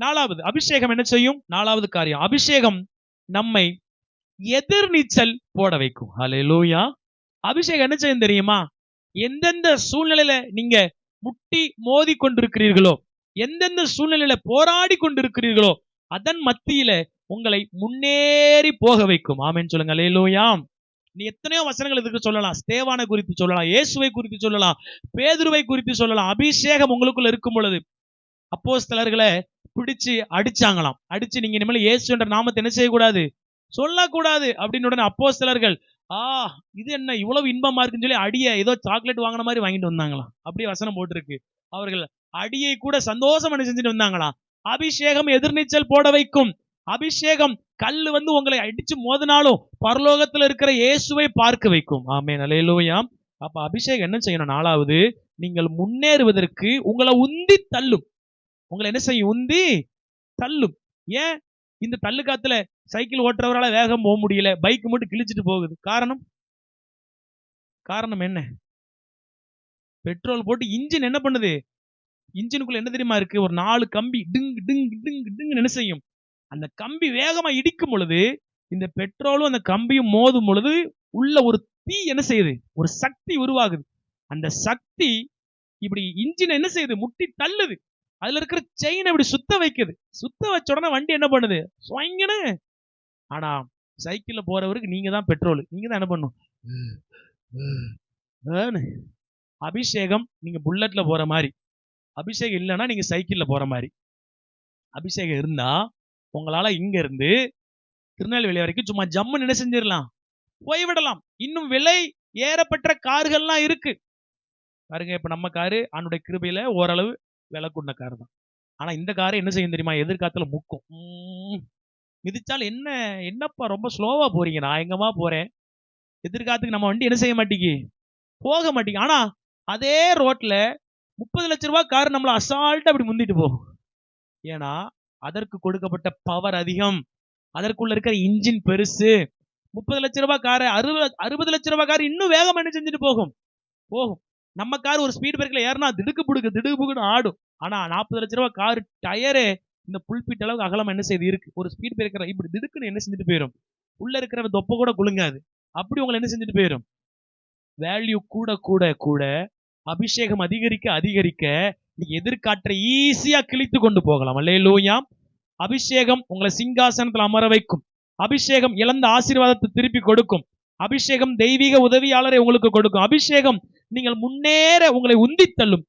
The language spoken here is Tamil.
நாலாவது அபிஷேகம் என்ன செய்யும்? நாலாவது காரியம், அபிஷேகம் நம்மை எதிர்நீச்சல் போட வைக்கும். ஹல்லேலூயா. அபிஷேகம் என்ன செய்யும் தெரியுமா? எந்தெந்த சூழ்நிலையில நீங்க முட்டி மோதி கொண்டிருக்கிறீர்களோ, எந்தெந்த சூழ்நிலையில போராடி கொண்டிருக்கிறீர்களோ, அதன் மத்தியில உங்களை முன்னேறி போக வைக்கும். ஆமென் சொல்லுங்க. ஹல்லேலூயா. நீ எத்தனையோ வசனங்கள் இதுக்கு சொல்லலாம். ஸ்தேவானை குறித்து சொல்லலாம், இயேசுவை குறித்து சொல்லலாம், பேதுருவை குறித்து சொல்லலாம். அபிஷேகம் உங்களுக்குள்ள இருக்கும் பொழுது அப்போஸ்தலர்களை பிடிச்சு அடிச்சாங்களாம். அடிச்சு நீங்க இனிமேல் இயேசு என்ற நாமத்தை என்ன செய்யக்கூடாது, சொல்லக்கூடாது அப்படின்னு உடனே அப்போஸ்தலர்கள் இது என்ன இவ்வளவு இன்பமா இருக்குன்னு சொல்லி அடியை ஏதோ சாக்லேட் வாங்கின மாதிரி வாங்கிட்டு வந்தாங்களாம். அப்படியே வசனம் போட்டிருக்கு. அவர்கள் அடியை கூட சந்தோஷம் பண்ணி செஞ்சுட்டு வந்தாங்களாம். அபிஷேகம் எதிர்நீச்சல் போட வைக்கும். அபிஷேகம் கல்லு வந்து உங்களை அடிச்சு மோதினாலும் பரலோகத்துல இருக்கிற இயேசுவை பார்க்க வைக்கும். ஆமென். அல்லேலூயா. அப்ப அபிஷேகம் என்ன செய்யணும்? நாலாவது, நீங்கள் முன்னேறுவதற்கு உங்களை உந்தி தள்ளும். உங்களை என்ன செய்யும்? உந்தி தள்ளும். ஏன் இந்த தள்ளு காத்துல சைக்கிள் ஓட்டுறவரால வேகம் போக முடியல, பைக் மட்டும் கிழிச்சிட்டு போகுது? காரணம் என்ன? பெட்ரோல் போட்டு இன்ஜின் என்ன பண்ணுது? இன்ஜினுக்குள்ள என்ன தெரியுமா இருக்கு? ஒரு 4 கம்பி டிங் டிங் டிங் டிங் என்ன செய்யும்? அந்த கம்பி வேகமா இடிக்கும் பொழுது இந்த பெட்ரோலும் அந்த கம்பியும் மோதும் பொழுது உள்ள ஒரு தீ என்ன செய்யுது? ஒரு சக்தி உருவாகுது. அந்த சக்தி இப்படி இன்ஜின் என்ன செய்யுது? முட்டி தள்ளுது. அதுல இருக்கிற செயின் இப்படி சுத்த வைக்குது. சுத்த வச்ச உடனே வண்டி என்ன பண்ணுது? ஸ்வைங்கன்னு. ஆனா சைக்கிள்ல போறவருக்கு நீங்க தான் பெட்ரோல், நீங்க தான் என்ன பண்ணும்? அபிஷேகம் நீங்க புல்லட்ல போற மாதிரி, அபிஷேகம் இல்லைன்னா நீங்க சைக்கிள்ல போற மாதிரி. அபிஷேகம் இருந்தா உங்களால இங்க இருந்து திருநெல்வேலி வரைக்கும் சும்மா ஜம்முன்னு என்ன செஞ்சிடலாம்? போய்விடலாம். இன்னும் விலை ஏறப்பட்ட கார்கள்லாம் இருக்கு பாருங்க. இப்ப நம்ம காரு அவனுடைய கிருபையில ஓரளவு விலை கூடின கார் தான். ஆனா இந்த காரை என்ன செய்யும் தெரியுமா? எதிர்காலத்துல முக்கும். மிதிச்சால் என்னப்பா ரொம்ப ஸ்லோவா போறீங்க, நான் எங்கம்மா போறேன்? எதிர்காலத்துக்கு நம்ம வண்டி என்ன செய்ய மாட்டேங்கி, போக மாட்டேங்க. ஆனா அதே ரோட்ல 30 லட்ச ரூபாய் கார் நம்மள அசால்ட்டா அப்படி முந்திட்டு போகும். ஏன்னா அதற்கு கொடுக்கப்பட்ட பவர் அதிகம், அதற்குள்ள இருக்கிற இன்ஜின் பெருசு. 30 லட்ச ரூபாய் காரை 60 லட்ச ரூபாய் கார் இன்னும் வேகம் என்ன செஞ்சுட்டு போகும். நம்ம கார் ஒரு ஸ்பீட் பிரேக்ல ஏறினா திடுக்கு புடுக்குன்னு ஆடும். ஆனா 40 லட்ச ரூபாய் கார் டயரு இந்த புல்பிட் அளவுக்கு அகலம் என்ன செய்து இருக்கு. ஒரு ஸ்பீட் பிரேக்கர் இப்படி திடுக்குன்னு என்ன செஞ்சுட்டு போயிடும். உள்ள இருக்கிற தொப்பை கூட குலுங்காது. அப்படி உங்களை என்ன செஞ்சுட்டு போயிடும். வேல்யூ கூட கூட கூட அபிஷேகம் அதிகரிக்க அதிகரிக்க நீங்க எதிர்காற்றை ஈஸியா கிழித்து கொண்டு போகலாம். அல்லேலூயா. அபிஷேகம் உங்களை சிங்காசனத்தில் அமர வைக்கும். அபிஷேகம் இழந்த ஆசீர்வாதத்தை திருப்பி கொடுக்கும். அபிஷேகம் தெய்வீக உதவியாளரை உங்களுக்கு கொடுக்கும். அபிஷேகம் நீங்கள் முன்னேற உங்களை உந்தி தள்ளும்.